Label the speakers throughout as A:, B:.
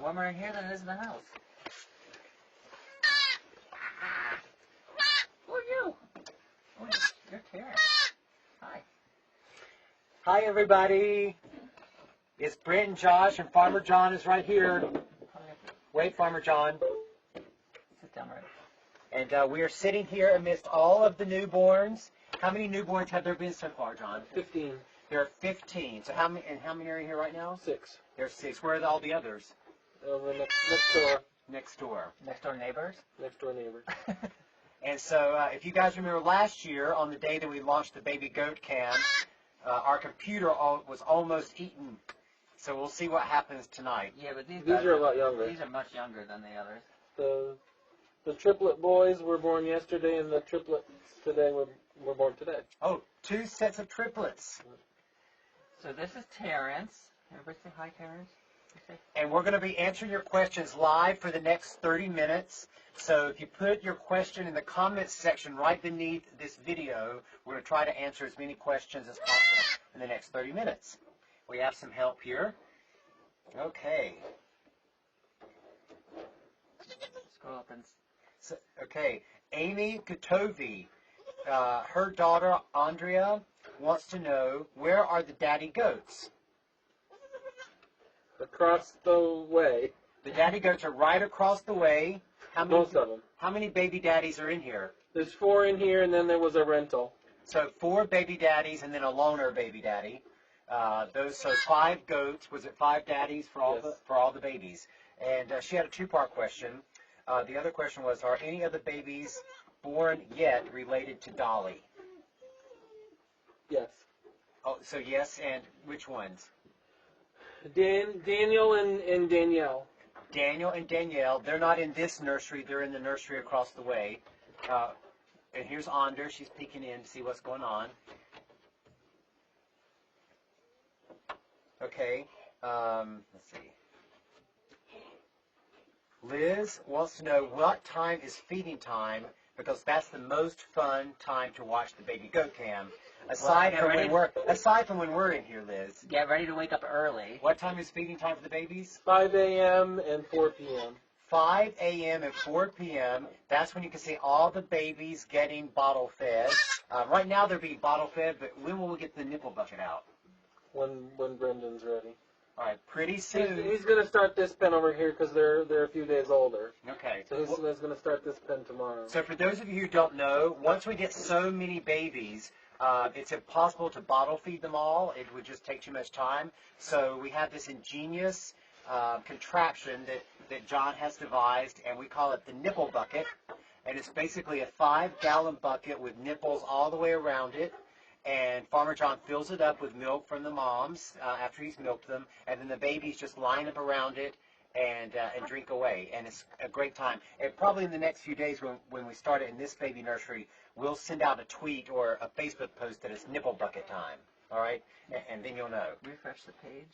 A: warmer in here than it is in the house. Who are you? Oh, you're Karen. Hi.
B: Hi, everybody. It's Brent and Josh, and Farmer John is right here. Wait, Farmer John.
A: Sit down, right?
B: And we are sitting here amidst all of the newborns. How many newborns have there been so far, John?
C: 15.
B: There are 15. So how many are here right now?
C: 6.
B: There's 6. Where are all the others?
C: Over next door.
B: Next door.
A: Next door neighbors?
C: Next door neighbor.
B: And so if you guys remember last year, on the day that we launched the baby goat cam, our computer was almost eaten. So we'll see what happens tonight.
A: Yeah, but these
C: are a lot younger.
A: These are much younger than the others.
C: The triplet boys were born yesterday, and the triplets today were born today.
B: Oh, 2 sets of triplets.
A: So this is Terrence. Everybody say hi, Terrence.
B: And we're going to be answering your questions live for the next 30 minutes. So if you put your question in the comments section right beneath this video, we're going to try to answer as many questions as possible in the next 30 minutes. We have some help here. Okay.
A: Scroll up and...
B: So, okay. Amy Gutovi, her daughter Andrea wants to know, where are the daddy goats?
C: Across the way.
B: The daddy goats are right across the way.
C: Most of them.
B: How many baby daddies are in here?
C: There's 4 in here, and then there was a rental.
B: So 4 baby daddies and then a loner baby daddy. So 5 goats. Was it 5 daddies for all the babies? And she had a 2-part question. The other question was, are any of the babies born yet related to Dolly?
C: Yes.
B: Oh, so yes, and which ones?
C: Daniel and Danielle.
B: Daniel and Danielle. They're not in this nursery. They're in the nursery across the way. And here's Onder. She's peeking in to see what's going on. Okay. Let's see. Liz wants to know what time is feeding time, because that's the most fun time to watch the baby goat cam. Aside from when we're in here, Liz.
A: Get ready to wake up early.
B: What time is feeding time for the babies?
C: 5 a.m. and 4 p.m.
B: 5 a.m. and 4 p.m. That's when you can see all the babies getting bottle fed. Right now they're being bottle fed, but when will we get the nipple bucket out?
C: When Brendan's ready.
B: All right, pretty soon.
C: He's going to start this pen over here because they're a few days older.
B: Okay.
C: So he's going to start this pen tomorrow.
B: So for those of you who don't know, once we get so many babies, it's impossible to bottle feed them all. It would just take too much time. So we have this ingenious contraption that John has devised, and we call it the nipple bucket. And it's basically a 5-gallon bucket with nipples all the way around it. And Farmer John fills it up with milk from the moms after he's milked them, and then the babies just line up around it and drink away. And it's a great time. And probably in the next few days when we start it in this baby nursery, we'll send out a tweet or a Facebook post that it's nipple bucket time. All right? And then you'll know.
A: Refresh the page.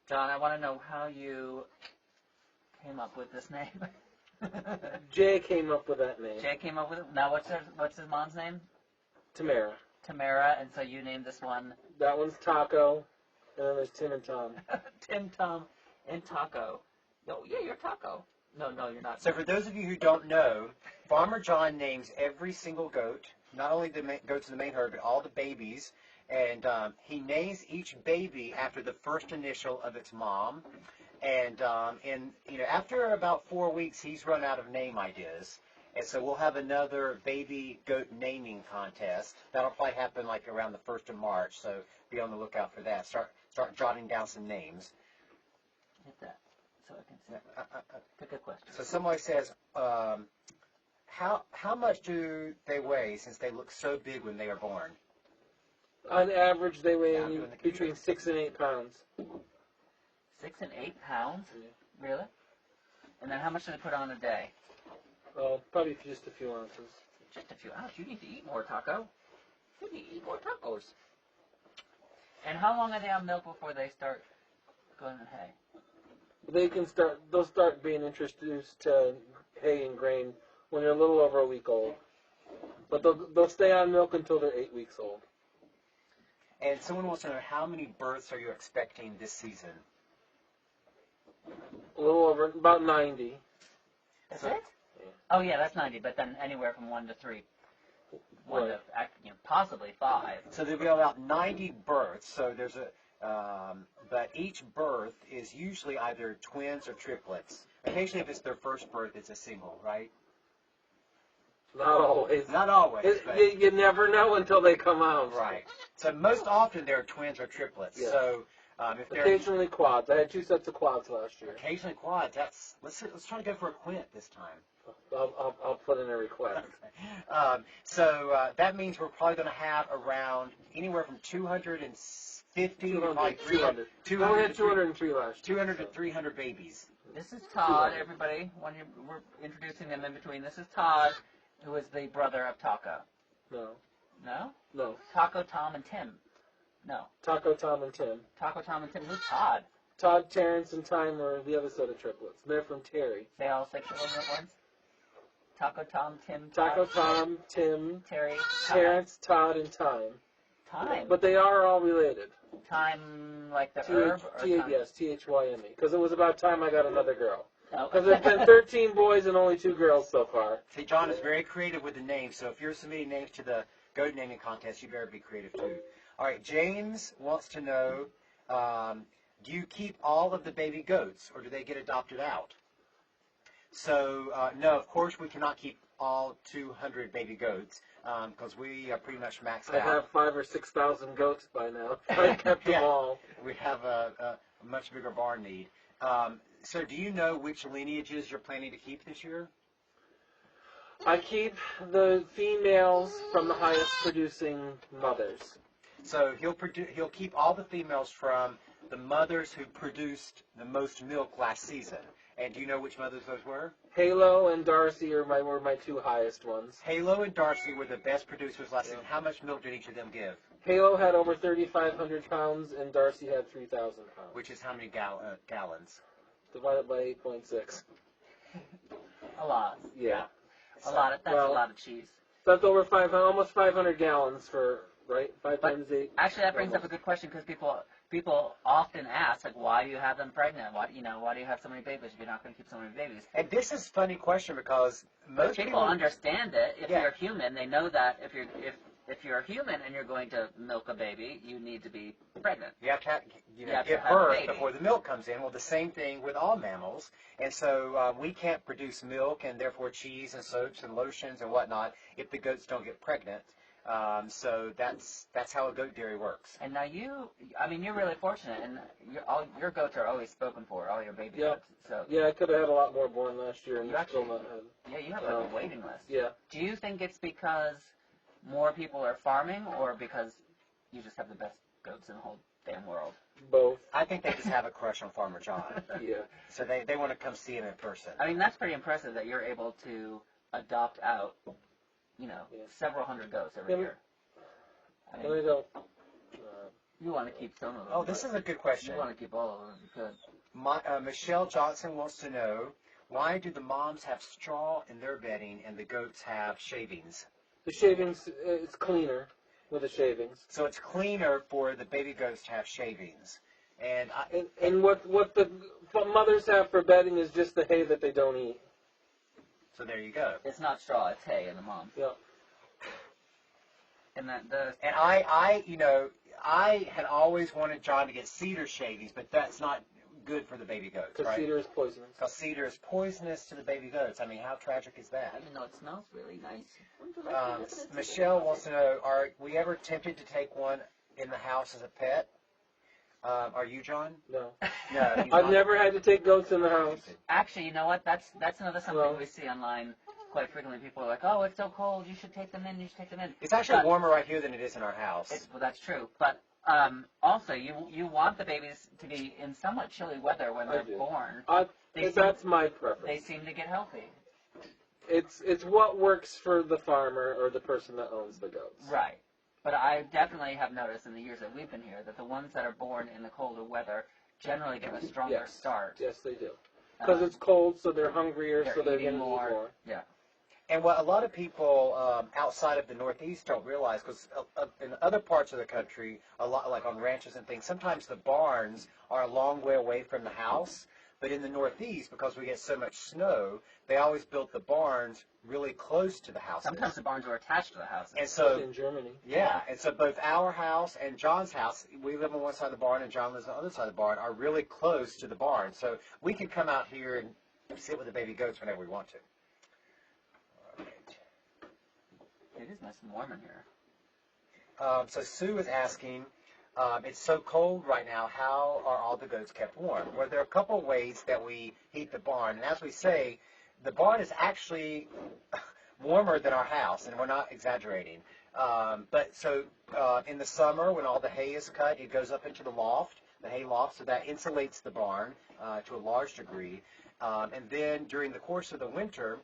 A: John, I want to know how you came up with this name.
C: Jay came up with that name.
A: Jay came up with it. Now, what's his mom's name?
C: Tamara.
A: Tamara, and so you named this one?
C: That one's Taco, and then there's Tim and Tom.
A: Tim, Tom, and Taco. Oh, yeah, you're Taco. No, you're not.
B: So for those of you who don't know, Farmer John names every single goat, not only the goats in the main herd, but all the babies, and he names each baby after the first initial of its mom. And after about 4 weeks, he's run out of name ideas. And so we'll have another baby goat naming contest. That'll probably happen like around the 1st of March. So be on the lookout for that. Start jotting down some names.
A: Hit that so I can see. Pick a question.
B: So somebody says, how much do they weigh since they look so big when they are born?
C: On average, they weigh between 6 and 8 pounds.
A: 6 and 8 pounds? Yeah. Really? And then how much do they put on a day?
C: Probably just a few ounces.
A: Just a few ounces? You need to eat more, Taco. You need to eat more tacos. And how long are they on milk before they start going to hay?
C: They'll start being introduced to hay and grain when they're a little over a week old. But they'll stay on milk until they're 8 weeks old.
B: And someone wants to know, how many births are you expecting this season?
C: A little over, about 90.
A: Is
B: So-
A: it? Oh yeah, that's 90. But then anywhere from 1 to 3, 1 to possibly 5.
B: So there'll be about 90 births. So there's but each birth is usually either twins or triplets. Occasionally, if it's their first birth, it's a single, right?
C: Not always.
B: Not always, but
C: You never know until they come out.
B: right. So most often they're twins or triplets.
C: Yeah.
B: So if they're
C: Occasionally quads. I had 2 sets of quads last year.
B: occasionally quads, let's try to go for a quint this time.
C: I'll put in a request.
B: That means we're probably going to have around anywhere from 250 to
C: 200.
B: 200
C: We had 203 last year.
B: 200 to 300 babies.
A: This is Todd, everybody. We're introducing them in between. This is Todd, who is the brother of Taco.
C: No.
A: No?
C: No.
A: Taco, Tom, and Tim. No.
C: Taco, Tom, and Tim.
A: Taco, Tom, and Tim. Who's Todd?
C: Todd, Terrence, and Time are the other set of triplets. They're from Terry.
A: Say all 6 of them at once. Taco, Tom, Tim,
C: Taco,
A: Todd,
C: Tom, Tim,
A: Terry, Todd.
C: Terrence, Todd, and Time.
A: Time.
C: But they are all related.
A: Time like the herb? Or time?
C: Yes, T-H-Y-M-E. Because it was about time I got another girl.
A: No.
C: Because there's been 13 boys and only 2 girls so far.
B: See, John is very creative with the names, so if you're submitting names to the goat naming contest, you better be creative too. All right, James wants to know, do you keep all of the baby goats, or do they get adopted out? So, no, of course we cannot keep all 200 baby goats, because we are pretty much maxed
C: I
B: out.
C: have 5,000 or 6,000 goats by now. I kept them
B: Yeah.
C: all.
B: We have a much bigger barn need. So do you know which lineages you're planning to keep this year?
C: I keep the females from the highest producing mothers.
B: So he'll keep all the females from the mothers who produced the most milk last season. And do you know which mothers those were?
C: Halo and Darcy were my 2 highest ones.
B: Halo and Darcy were the best producers last season. How much milk did each of them give?
C: Halo had over 3,500 pounds and Darcy had 3,000 pounds.
B: Which is how many gallons?
C: Divided by 8.6.
A: A lot.
C: Yeah.
A: A lot. That's a lot of cheese.
C: That's over 500, almost 500 gallons for, right? 5 times 8.
A: Actually, that brings up a good question because people often ask, like, why do you have them pregnant? Why do you have so many babies if you're not going to keep so many babies?
B: And this is a funny question because most
A: People understand it. If
B: Yeah.
A: you're human, they know that if you're a human and you're going to milk a baby, you need to be pregnant.
B: You have to have,
A: You have to
B: give
A: have a
B: birth
A: baby.
B: before the milk comes in. Well, the same thing with all mammals. And so we can't produce milk and therefore cheese and soaps and lotions and whatnot if the goats don't get pregnant. So that's how a goat dairy works.
A: And now you're really fortunate, and your goats are always spoken for, all your baby
C: Yeah.
A: goats. So
C: Yeah, I could have had a lot more born last year and
A: You
C: still
A: actually-
C: not had.
A: yeah, you have like a waiting list.
C: Yeah.
A: Do you think it's because more people are farming, or because you just have the best goats in the whole damn world?
C: Both.
B: I think they just have a crush on Farmer John.
C: Yeah.
B: So they want to come see him in person.
A: I mean, that's pretty impressive that you're able to adopt out,
C: Yeah.
A: several hundred goats every
C: Yeah.
A: year. I
C: And I
A: mean,
C: don't.
A: you want to keep some of them.
B: Oh, this
A: but
B: is a good question.
A: You want to keep all of them if you could.
B: Michelle Johnson wants to know, why do the moms have straw in their bedding and the goats have shavings?
C: The shavings, it's cleaner with the shavings.
B: So it's cleaner for the baby goats to have shavings. And
C: And what the mothers have for bedding is just the hay that they don't eat.
B: so there you go.
A: It's not straw, it's hay in the mom.
C: Yeah.
A: And the
B: And I had always wanted John to get cedar shavings, but that's not good for the baby goats,
C: Because
B: right?
C: cedar is poisonous.
B: Because cedar is poisonous to the baby goats. I mean, how tragic is that?
A: even though it smells really nice. Wouldn't you like to visit it?
B: Michelle wants to know, are we ever tempted to take one in the house as a pet? Are you, John?
C: No.
B: No. he's
C: I've
B: not.
C: never had to take goats in the house.
A: Actually, you know what? That's another something
C: Well-
A: we see online quite frequently. People are like, "Oh, it's so cold. You should take them in. You should take them in."
B: It's actually
A: But-
B: warmer right here than it is in our house.
A: Well, that's true. But also, you want the babies to be in somewhat chilly weather when
C: I
A: they're
C: do.
A: born. They
C: That's my
A: They
C: preference.
A: seem to get healthy.
C: It's what works for the farmer or the person that owns the goats.
A: Right. But I definitely have noticed in the years that we've been here that the ones that are born in the colder weather generally get a stronger
C: Yes.
A: start.
C: Yes, they do. Because it's cold, so they're hungrier, so they're
A: eating
C: going to eat more.
A: Yeah.
B: And what a lot of people outside of the Northeast don't realize, because in other parts of the country, a lot like on ranches and things, sometimes the barns are a long way away from the house. But in the Northeast, because we get so much snow, they always built the barns really close to the houses.
A: Sometimes the barns were attached to the houses.
B: And so,
C: in Germany.
B: yeah, and so both our house and John's house, we live on one side of the barn and John lives on the other side of the barn, are really close to the barn. So we can come out here and sit with the baby goats whenever we want to. All right.
A: It is nice and warm in here.
B: So Sue is asking, it's so cold right now, how are all the goats kept warm? Well, there are a couple of ways that we heat the barn. And as we say, the barn is actually warmer than our house, and we're not exaggerating. But so in the summer, when all the hay is cut, it goes up into the loft, the hay loft, so that insulates the barn to a large degree. And then during the course of the winter,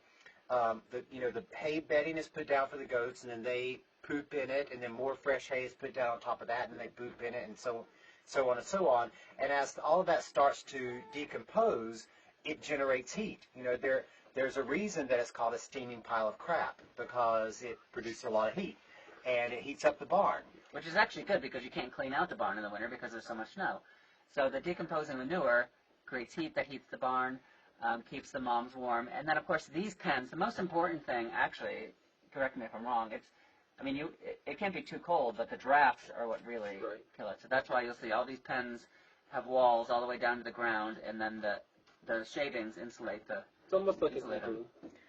B: the hay bedding is put down for the goats, and then they poop in it, and then more fresh hay is put down on top of that, and they poop in it, and so on and so on. And as all of that starts to decompose, it generates heat. There's a reason that it's called a steaming pile of crap, because it produces a lot of heat, and it heats up the barn.
A: Which is actually good because you can't clean out the barn in the winter because there's so much snow. So the decomposing manure creates heat that heats the barn, keeps the moms warm. And then, of course, these pens, the most important thing, actually, correct me if I'm wrong, it can't be too cold, but the drafts are what really kill it. So that's why you'll see all these pens have walls all the way down to the ground, and then the shavings insulate the...
C: It's almost like a cocoon.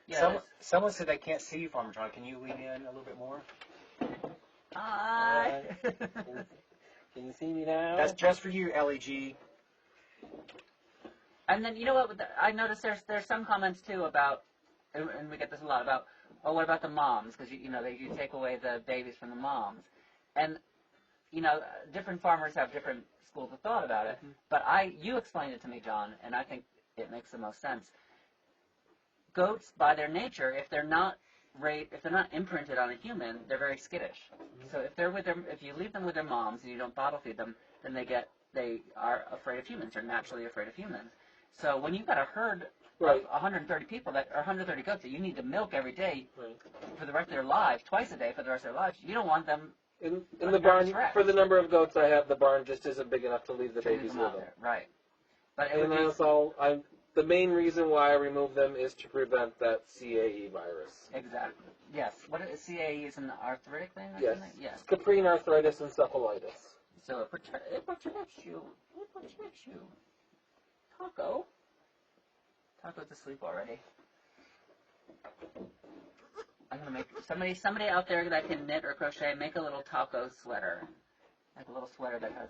A: Yeah,
B: someone said they can't see you, Farmer John. Can you lean in a little bit more?
A: Hi!
C: Can you see me now?
B: That's just for you, LEG.
A: And then, you know what, I noticed there's some comments, too, about, and we get this a lot, about, oh, what about the moms? Because, you take away the babies from the moms. And, different farmers have different schools of thought about it. Mm-hmm. But you explained it to me, John, and I think it makes the most sense. Goats, by their nature, if they're not imprinted on a human, they're very skittish. Mm-hmm. So if you leave them with their moms and you don't bottle feed them, then they are afraid of humans. They're naturally afraid of humans. So when you've got a herd of 130 people or 130 goats that you need to milk every day for the rest of their lives, twice a day for the rest of their lives, you don't want them
C: in the barn. For the number of goats I have, the barn just isn't big enough to leave the babies with them.
A: Right. But
C: the main reason why I remove them is to prevent that CAE virus.
A: Exactly. Yes. What is CAE? Is an arthritic thing? Or
C: yes.
A: Something? Yes.
C: Caprine arthritis encephalitis.
A: So it protects you. It protects you. Taco's asleep already. I'm gonna make somebody out there that can knit or crochet, make a little taco sweater, like a little sweater that has.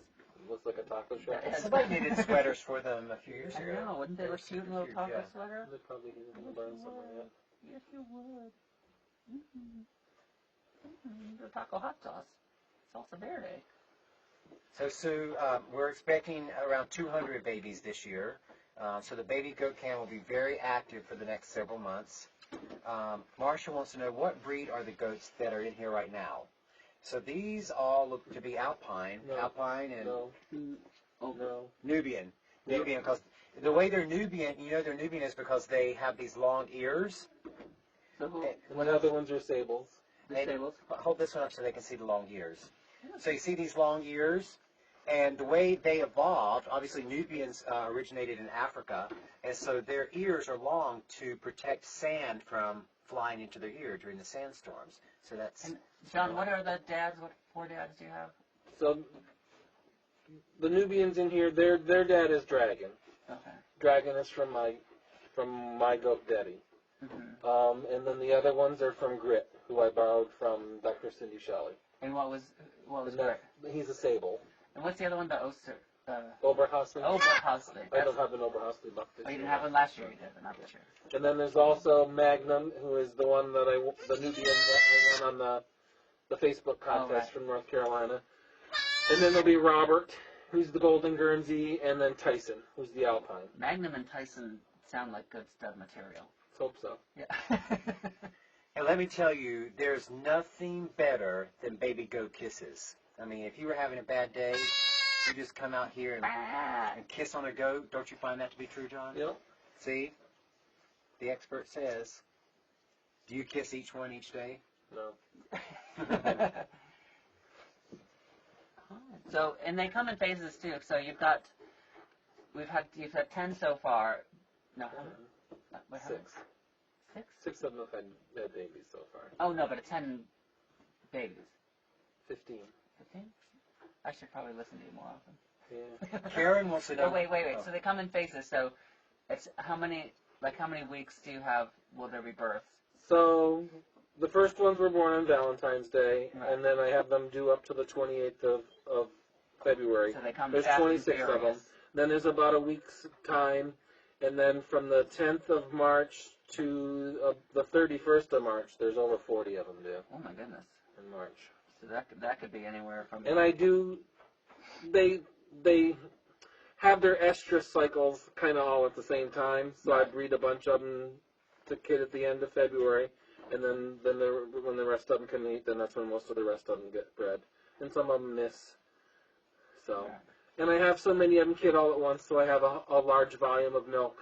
C: Looks like a taco shop.
B: Somebody knitted sweaters for them a few years ago.
A: I know, wouldn't they look cute in a little taco sweater?
C: They probably didn't learn something yet.
A: Yes, you would. The taco hot sauce. Salsa verde.
B: So, Sue, we're expecting around 200 babies this year. So the baby goat can will be very active for the next several months. Marcia wants to know, what breed are the goats that are in here right now? So these all look to be Alpine.
C: No.
B: Alpine and
C: No.
B: Nubian. Nubian, because the way they're Nubian, they're Nubian is because they have these long ears.
C: And the other ones are sables.
A: Sables.
B: Hold this one up so they can see the long ears. So you see these long ears? And the way they evolved, obviously Nubians originated in Africa, and so their ears are long to protect sand from flying into their ear during the sandstorms. So that's...
A: And John, what are the dads? What 4 dads do you have?
C: So the Nubians in here, their dad is Dragon.
A: Okay.
C: Dragon is from my goat daddy. Mm-hmm. And then the other ones are from Grit, who I borrowed from Dr. Cindy Shelley.
A: And what was Grit?
C: He's a sable.
A: And what's the other one? The
C: Oberhausen.
A: Oberhausen.
C: I don't have an Oberhausen left this
A: year. You didn't
C: year.
A: have one last year, you did, but not this year.
C: And then there's also Magnum, who is the one that the Nubian that I won on the Facebook contest from North Carolina. And then there'll be Robert, who's the Golden Guernsey, and then Tyson, who's the Alpine.
A: Magnum and Tyson sound like good stud material.
C: Let's hope so.
A: Yeah.
B: And let me tell you, there's nothing better than baby goat kisses. I mean, if you were having a bad day, you just come out here and kiss on a goat. Don't you find that to be true, John?
C: Yep.
B: See? The expert says, do you kiss each one each day?
C: No.
A: So, and they come in phases too. So you've got you've had 10 so far. No, wait, how many?
C: 6.
A: 6?
C: 6 of them have had babies so far.
A: Oh no, but 10 babies.
C: 15.
A: 15? I should probably listen to you more often.
C: Yeah.
B: Karen wants to know.
A: Oh, wait.
B: Oh.
A: So they come in phases. So it's how many weeks do you have? Will there be births?
C: So the first ones were born on Valentine's Day,
A: Right.
C: and then I have them due up to the 28th of February.
A: So they come
C: There's
A: fast and
C: 26 of them.
A: furious.
C: Then there's about a week's time, and then from the 10th of March to the 31st of March, there's over 40 of them due
A: Oh my goodness.
C: in March.
A: So that could be anywhere from.
C: And I do, they have their estrus cycles kind of all at the same time, so
A: Right.
C: I breed a bunch of them to kid at the end of February, and then when the rest of them can eat, then that's when most of the rest of them get bred, and some of them miss. So,
A: Right.
C: and I have so many of them kid all at once, so I have a large volume of milk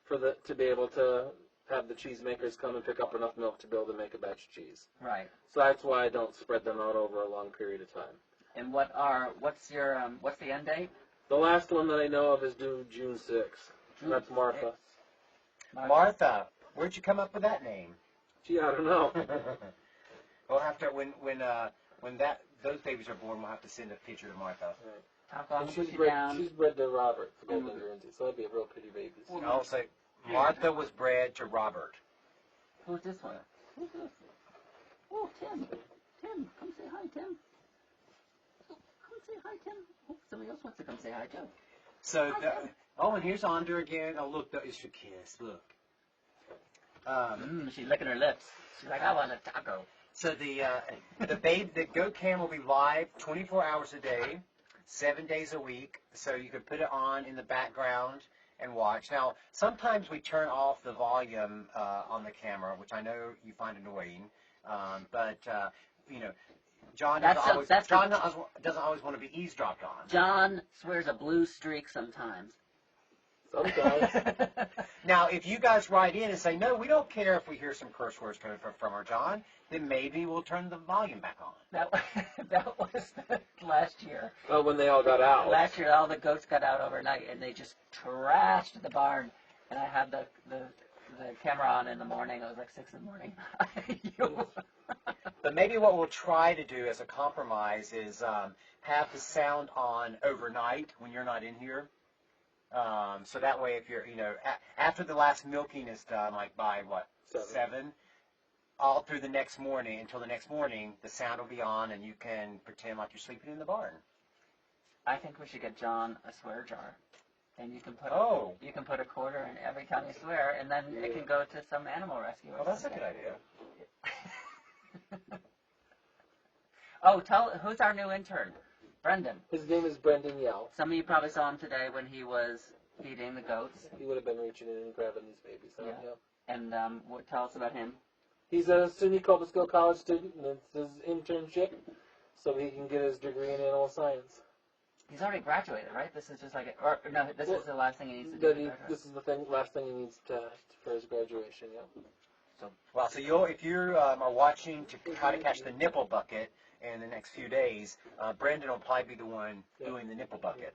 C: to be able to have the cheesemakers come and pick up enough milk to be able to make a batch of cheese.
A: Right.
C: So that's why I don't spread them out over a long period of time.
A: And what's the end date?
C: The last one that I know of is due June 6th. And that's Martha.
B: Martha, where'd you come up with that name?
C: Gee, I don't know.
B: We'll have to when those babies are born, we'll have to send a picture to Martha.
A: Talk off,
C: And
A: put you down.
C: she's bred to Robert, the Golden Guernsey, so that'd be a real pretty baby.
B: I'll say Martha was bred to Robert.
A: Who's this one? Who's this? Oh, Tim. Tim, come say hi, Tim. Oh, come say hi, Tim. Oh, somebody else wants to come say hi, too.
B: So, and here's Onder again. Oh, look, that is your kiss. Look.
A: She's licking her lips. She's like, I want a taco.
B: So the goat cam will be live 24 hours a day, 7 days a week. So you can put it on in the background and watch. Now, sometimes we turn off the volume on the camera, which I know you find annoying. But John doesn't always want to be eavesdropped on.
A: John swears a blue streak sometimes.
C: Sometimes.
B: Now, if you guys write in and say, no, we don't care if we hear some curse words coming from our John, then maybe we'll turn the volume back on.
A: That was last year.
C: Oh, when they all got out.
A: Last year, all the goats got out overnight, and they just trashed the barn. And I had the camera on in the morning. It was like 6 in the morning.
B: But maybe what we'll try to do as a compromise is have the sound on overnight when you're not in here. So that way, if you're, after the last milking is done, like by 7, all through the next morning, until the next morning, the sound will be on and you can pretend like you're sleeping in the barn.
A: I think we should get John a swear jar. And you can put a quarter in every time you swear, and then it can go to some animal rescue.
B: Well, that's a good idea.
A: Who's our new intern? Brendan.
C: His name is Brendan Yell.
A: Some of you probably saw him today when he was feeding the goats.
C: He would have been reaching in and grabbing these babies. So,
A: Yeah. And tell us about him.
C: He's a SUNY Cobblestone College student, and it's his internship, so he can get his degree in animal science.
A: He's already graduated, right? This is just like this is the last thing he needs to do.
C: This is the last thing he needs for his graduation. Yeah.
B: So if you are watching to try to catch the nipple bucket in the next few days, Brendan will probably be the one doing the nipple bucket.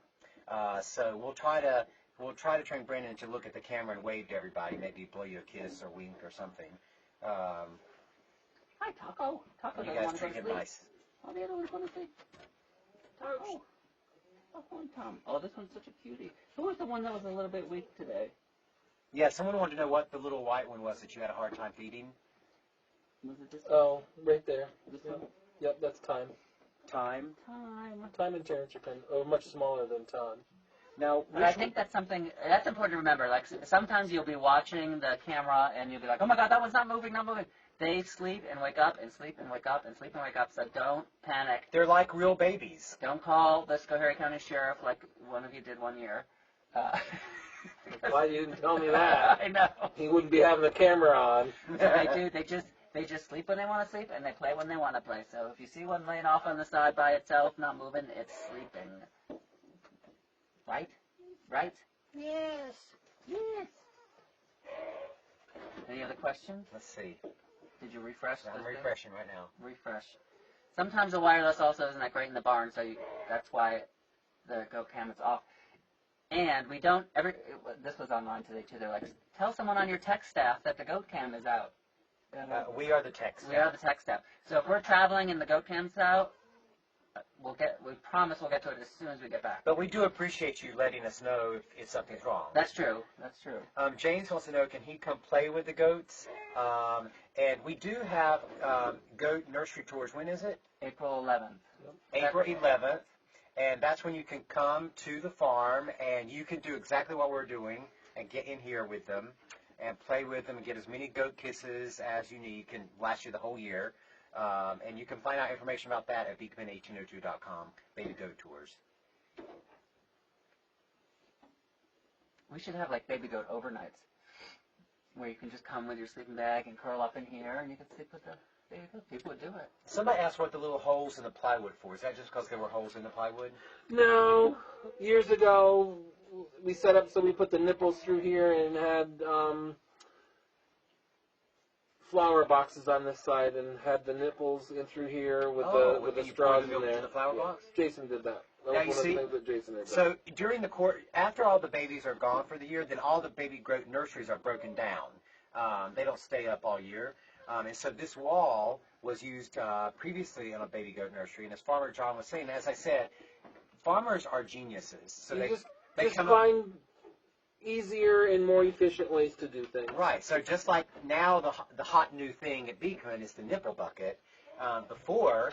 B: So we'll try to train Brendan to look at the camera and wave to everybody, maybe blow you a kiss or wink or something.
A: Hi, Taco. Taco
B: You
A: doesn't
B: guys
A: want to go
B: treat
A: to
B: him
A: sleep.
B: nice.
A: Oh, the other one's going to sleep. Taco. Oh, Tom. Oh, this one's such a cutie. Who was the one that was a little bit weak today?
B: Yeah, someone wanted to know what the little white one was that you had a hard time feeding.
A: Was it this one?
C: Oh, right there.
A: This one?
C: Yep, that's Time.
B: Time.
C: Time and Terrence are much smaller than Tom.
B: Now,
A: But I think that's something that's important to remember. Like sometimes you'll be watching the camera and you'll be like, "Oh my God, that one's not moving, not moving." They sleep and wake up and sleep and wake up and sleep and wake up. So don't panic.
B: they're like real babies.
A: Don't call the Schoharie County Sheriff like one of you did one year.
C: Why you didn't tell me that?
A: I know.
C: He wouldn't be having the camera on.
A: They do. They just sleep when they want to sleep and they play when they want to play. So if you see one laying off on the side by itself, not moving, it's sleeping. Right? Right? Yes. Yes. Any other questions?
B: Let's see.
A: Did you refresh?
B: I'm refreshing right now.
A: Refresh. Sometimes the wireless also isn't that great in the barn, so that's why the goat cam is off. And we don't ever. This was online today too. They're like, tell someone on your tech staff that the goat cam is out.
B: We are the tech staff.
A: We are the tech staff. So if we're traveling and the goat cam's out, we promise we'll get to it as soon as we get back.
B: But we do appreciate you letting us know if something's wrong.
A: That's true. That's true.
B: James wants to know, can he come play with the goats? And we do have goat nursery tours. When is it?
A: April 11th.
B: April 11th. And that's when you can come to the farm and you can do exactly what we're doing and get in here with them and play with them and get as many goat kisses as you need. Can last you the whole year. And you can find out information about that at beekman1802.com, baby goat tours.
A: We should have like baby goat overnights where you can just come with your sleeping bag and curl up in here and you can sleep with the baby goat. People would do it.
B: Somebody asked what the little holes in the plywood for. Is that just because there were holes in the plywood?
C: No. Years ago, we set up so we put the nipples through here and had flower boxes on this side and had the nipples in through here with the straws in there.
B: The flower box?
C: Jason did that. That
B: Now
C: was
B: you
C: one of the things that Jason did.
B: So during the after all the babies are gone for the year, then all the baby goat nurseries are broken down. They don't stay up all year. And so this wall was used previously in a baby goat nursery. And as Farmer John was saying, as I said, farmers are geniuses. So
C: you
B: they
C: just
B: come
C: find easier and more efficient ways to do things.
B: Right. So just like now the hot new thing at Beekman is the nipple bucket. Before,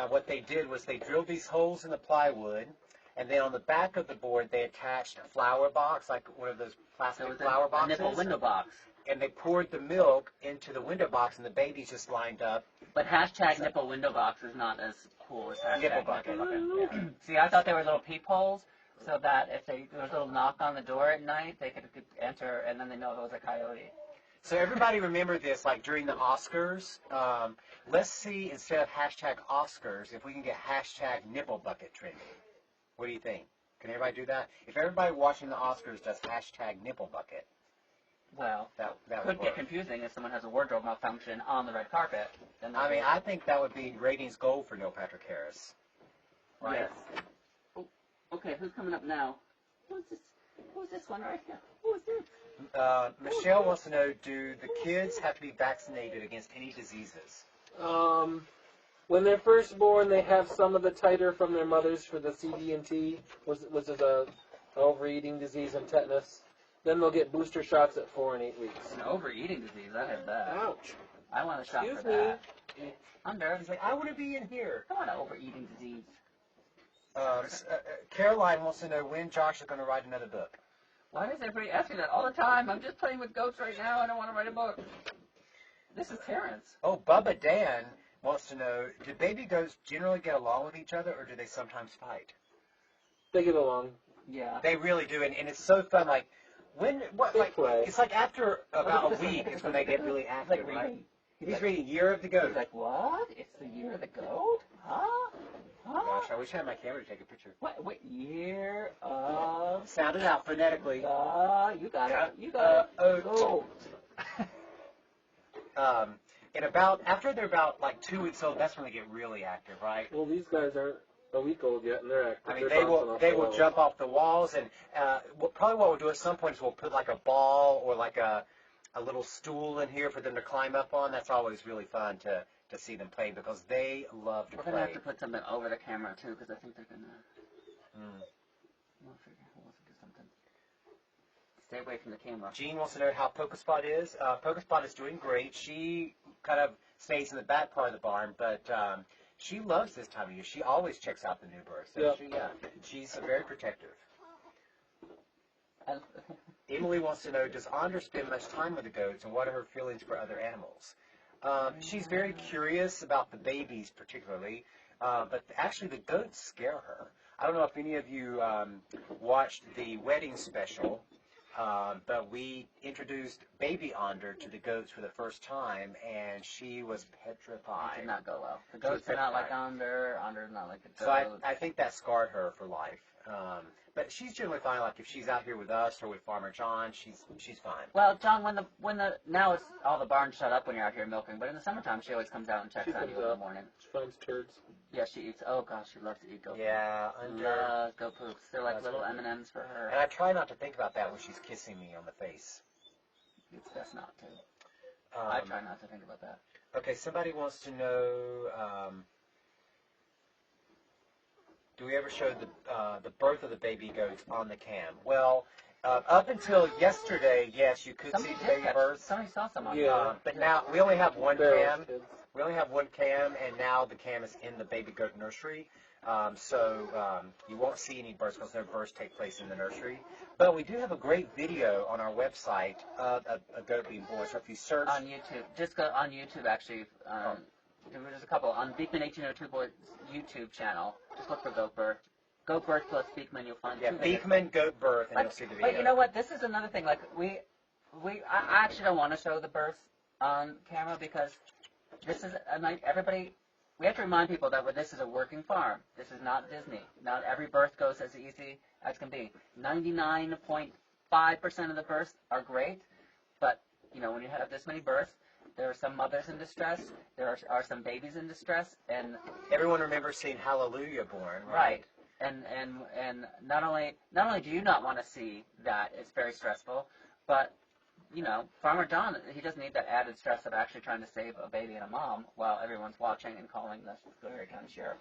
B: what they did was they drilled these holes in the plywood, and then on the back of the board they attached a flower box, like one of those plastic flower boxes.
A: A nipple window box.
B: And they poured the milk into the window box, and the babies just lined up.
A: But hashtag nipple window box is not as cool as hashtag
B: Nipple bucket.
A: Yeah. See, I thought they were little peepholes, so that if there was a little knock on the door at night, they could enter, and then they know it was a coyote.
B: So everybody remember this, like during the Oscars. Let's see, instead of hashtag Oscars, if we can get hashtag nipple bucket trending. What do you think? Can everybody do that? If everybody watching the Oscars does hashtag nipple bucket.
A: Well,
B: that
A: could get confusing if someone has a wardrobe malfunction on the red carpet. Then
B: I think that would be ratings gold for Neil Patrick Harris. Right?
A: Yes. Oh, okay, who's coming up now? Who's this one right here? Who is this?
B: Michelle wants to know, do the kids have to be vaccinated against any diseases?
C: When they're first born, they have some of the titer from their mothers for the CD&T, which is a overeating disease and tetanus. Then they'll get booster shots at 4 and 8 weeks.
A: An overeating disease, I had that.
C: Ouch.
A: I want a shot
C: Excuse
A: for that. Under.
B: He's like, I want to be in here.
A: I want an overeating disease.
B: Caroline wants to know when Josh is going to write another book.
A: Why does everybody ask me that all the time? I'm just playing with goats right now. I don't want to write a book. This is Terrence.
B: Oh, Bubba Dan wants to know, do baby goats generally get along with each other, or do they sometimes fight?
C: They get along.
A: Yeah.
B: They really do, and it's so fun. Like, it's like after about a week is when they get really active, right? He's reading Year of the Goat.
A: He's like, what? It's the Year of the Goat? Huh?
B: Gosh, I wish I had my camera to take a picture.
A: What Year of...
B: Sound it out phonetically.
A: You got it. You got it.
B: Goat. After they're about like 2 weeks old, that's when they get really active, right?
C: Well, these guys aren't a week old yet, and they're active.
B: I mean, they will jump off the walls, and probably what we'll do at some point is we'll put like a ball or like a little stool in here for them to climb up on. That's always really fun to see them play because they love to play.
A: We're going to have to put something over the camera, too, because I think they're going to... We'll do something. Stay away from the camera.
B: Jean wants to know how Pokéspot is. Pokéspot is doing great. She kind of stays in the back part of the barn, but she loves this time of year. She always checks out the new birds. So she's very protective. Emily wants to know, does Andra spend much time with the goats, and what are her feelings for other animals? She's very curious about the babies particularly, but actually the goats scare her. I don't know if any of you watched the wedding special, but we introduced baby Andra to the goats for the first time, and she was petrified.
A: It did not go well. The goats are not like Andra. Andra's not like the goats.
B: So I think that scarred her for life. But she's generally fine. Like if she's out here with us or with Farmer John, she's fine.
A: Well, John, when the now it's all the barns shut up when you're out here milking, but in the summertime she always comes out and checks on you in the morning.
C: She finds turds.
A: Yeah, she eats. Oh gosh, she loves to eat goat.
B: Yeah,
A: poops. Loves goat poops. They're like little M&Ms for her.
B: And I try not to think about that when she's kissing me on the face.
A: It's best not to. I try not to think about that.
B: Okay, somebody wants to know. Do we ever show the birth of the baby goats on the cam? Well, up until yesterday, yes, you could see the baby birth.
A: Somebody saw some on
B: but now we only have one cam. We only have one cam, and now the cam is in the baby goat nursery. So you won't see any births because no births take place in the nursery. But we do have a great video on our website of a goat being born. So if you search
A: on YouTube, just go on YouTube actually. There's a couple on Beekman 1802 Boys YouTube channel. Just look for goat birth. Goat birth plus Beekman, you'll find.
B: Yeah, Beekman goat birth, and you'll see the video.
A: But you know what? This is another thing. Like I actually don't want to show the births on camera because this is everybody. We have to remind people that this is a working farm. This is not Disney. Not every birth goes as easy as can be. 99.5% of the births are great, but you know when you have this many births. There are some mothers in distress. There are some babies in distress, and
B: everyone remembers seeing Hallelujah born,
A: right? And not only do you not want to see that, it's very stressful, but you know, Farmer John, he doesn't need that added stress of actually trying to save a baby and a mom while everyone's watching and calling the Schoharie County Sheriff.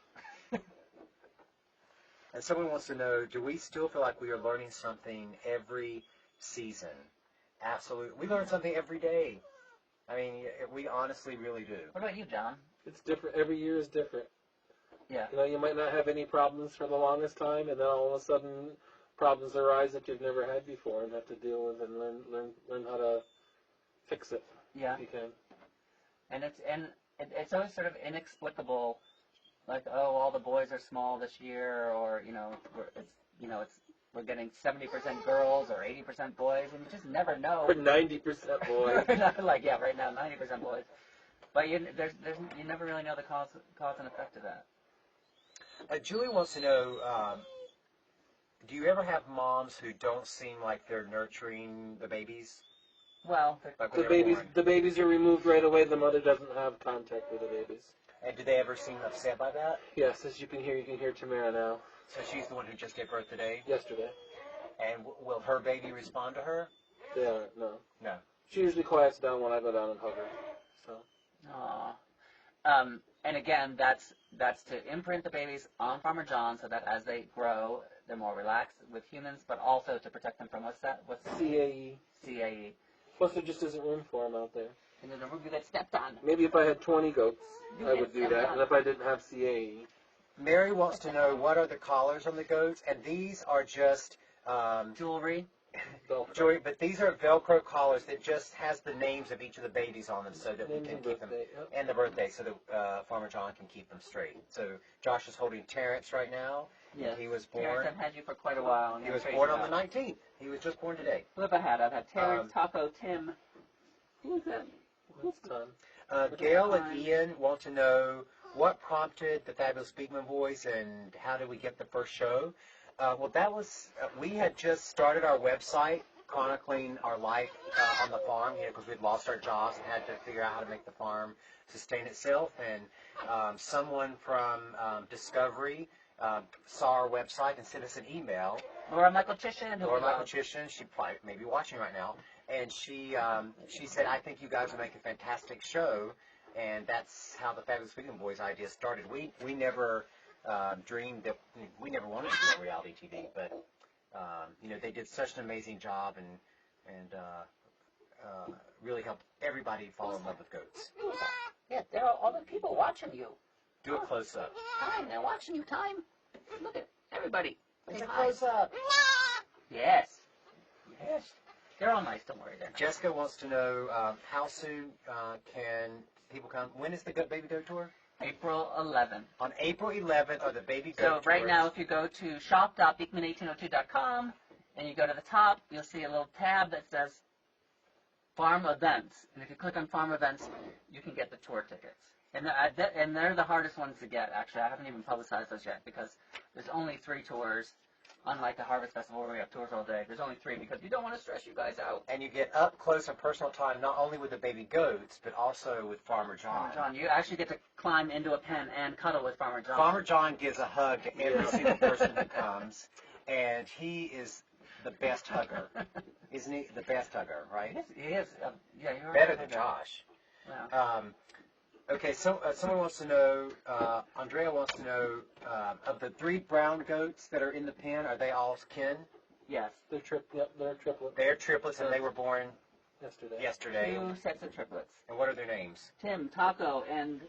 B: And someone wants to know: do we still feel like we are learning something every season? Absolutely, we learn something every day. I mean, we honestly really do.
A: What about you, John?
C: It's different. Every year is different.
A: Yeah.
C: You know, you might not have any problems for the longest time, and then all of a sudden, problems arise that you've never had before, and have to deal with and learn how to fix it.
A: Yeah.
C: If you can.
A: And it's always sort of inexplicable, like all the boys are small this year, or we're getting 70% girls or 80% boys, and you just never know.
C: Or 90% boys.
A: Like right now 90% boys, but you never really know the cause and effect of that.
B: Julie wants to know: do you ever have moms who don't seem like they're nurturing the babies?
A: Well,
B: like
C: the babies are removed right away. The mother doesn't have contact with the babies.
B: And do they ever seem upset by that?
C: Yes, as you can hear Tamara now.
B: So she's the one who just gave birth today?
C: Yesterday.
B: And will her baby respond to her?
C: Yeah, no.
B: No.
C: She usually quiets down when I go down and hug her. So.
A: Aww. And again, that's to imprint the babies on Farmer John so that as they grow, they're more relaxed with humans, but also to protect them from what's
C: CAE.
A: CAE.
C: Plus, there just isn't room for them out there.
A: And there's a room you get stepped on.
C: Maybe if I had 20 goats, I would do that, and if I didn't have CAE.
B: Mary wants to know what are the collars on the goats, and these are just
A: jewelry.
B: Jewelry, but these are Velcro collars that just has the names of each of the babies on them, so that we can keep them and the birthday, so that Farmer John can keep them straight. So Josh is holding Terrence right now.
A: Yes.
B: He was born.
A: Terrence, I've had you for quite a while.
B: He was born on the 19th. He was just born today.
A: Who have I had? I've had Terrence, Taco, Tim. Who's that?
C: Who's Tom?
B: Gail and Ian want to know what prompted the Fabulous Beekman Boys and how did we get the first show? Well, that was, we had just started our website chronicling our life on the farm, because we'd lost our jobs and had to figure out how to make the farm sustain itself. And someone from Discovery saw our website and sent us an email.
A: Laura Michael Chishin.
B: She probably may be watching right now. And she said, I think you guys will make a fantastic show. And that's how the Fabulous Beekman Boys idea started. We never dreamed that we never wanted to do reality TV, but they did such an amazing job and really helped everybody fall in love with goats.
A: Yeah, there are all the people watching you.
B: Do a close up.
A: Time, they're watching you. Time. Look at everybody.
B: It's a close up.
A: Yes. Yes. They're all nice. Don't worry.
B: Jessica wants to know how soon can people come. When is the Baby Goat Tour?
A: April 11th.
B: On April 11th are the Baby Goat
A: Tours. So right now, if you go to shop.beekman1802.com and you go to the top, you'll see a little tab that says Farm Events. And if you click on Farm Events, you can get the tour tickets. And they're the hardest ones to get, actually. I haven't even publicized those yet because there's only 3 tours. Unlike the Harvest Festival where we have tours all day, there's only 3 because you don't want to stress you guys out.
B: And you get up close and personal time not only with the baby goats, but also with Farmer John.
A: Farmer John, you actually get to climb into a pen and cuddle with Farmer John.
B: Farmer John gives a hug to every single person who comes, and he is the best hugger. Isn't he the best hugger, right?
A: He is. Yeah, you're
B: Better than Josh.
A: Yeah.
B: Okay, so someone wants to know, Andrea wants to know, of the 3 brown goats that are in the pen, are they all kin?
A: Yes.
C: They're triplets.
B: They're triplets and they were born yesterday.
A: 2 sets of triplets.
B: And what are their names?
A: Tim, Taco, and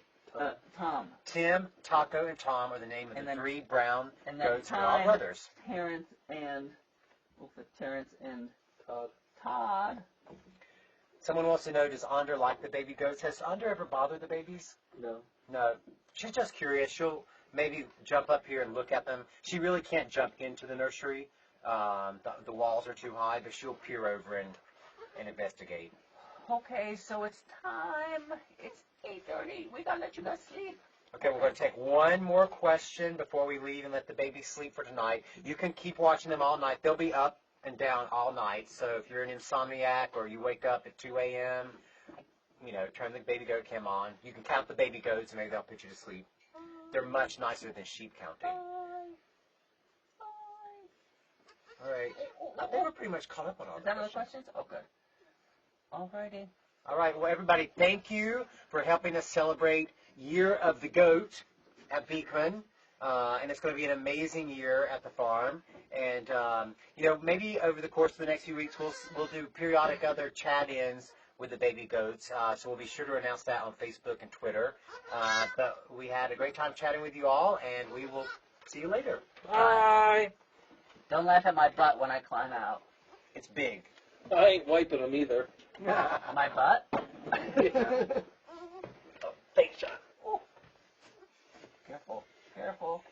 A: Tom.
B: Tim, Taco, and Tom are the name of the 3 brown goats. They're all brothers.
A: Terrence and Todd.
B: Someone wants to know, does Andra like the baby goats? Has Andra ever bothered the babies?
C: No.
B: No. She's just curious. She'll maybe jump up here and look at them. She really can't jump into the nursery. The walls are too high, but she'll peer over and investigate.
A: Okay, so it's time. It's 8:30. We gotta let you guys sleep.
B: Okay, we're going to take one more question before we leave and let the babies sleep for tonight. You can keep watching them all night. They'll be up and down all night. So if you're an insomniac or you wake up at 2 a.m., turn the baby goat cam on. You can count the baby goats and maybe they'll put you to sleep. They're much nicer than sheep counting. All right. They were pretty much caught up on all
A: Is that all the questions? Oh, good. Alrighty.
B: All right. Well, everybody, thank you for helping us celebrate Year of the Goat at Beekman. And it's going to be an amazing year at the farm. And, maybe over the course of the next few weeks, we'll do periodic other chat-ins with the baby goats. So we'll be sure to announce that on Facebook and Twitter. But we had a great time chatting with you all, and we will see you later.
C: Bye.
A: Don't laugh at my butt when I climb out.
B: It's big.
C: I ain't wiping them either.
A: My butt?
C: Thanks, John.
A: Oh. Careful. Careful.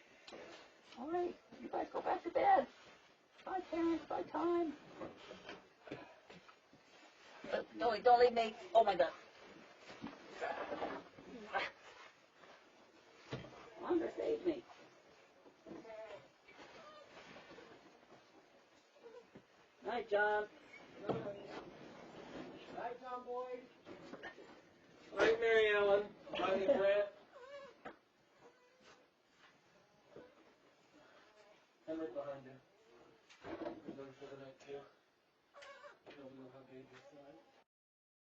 A: All right. You guys go back to bed. Bye, parents. Bye, time. Don't leave me. Oh, my God. Wanda, save me. Night, John.
C: Night, John Boyd. Night, Mary Ellen. Night, Brett. I'm right behind you. Those for the night, too. We'll have babies tonight.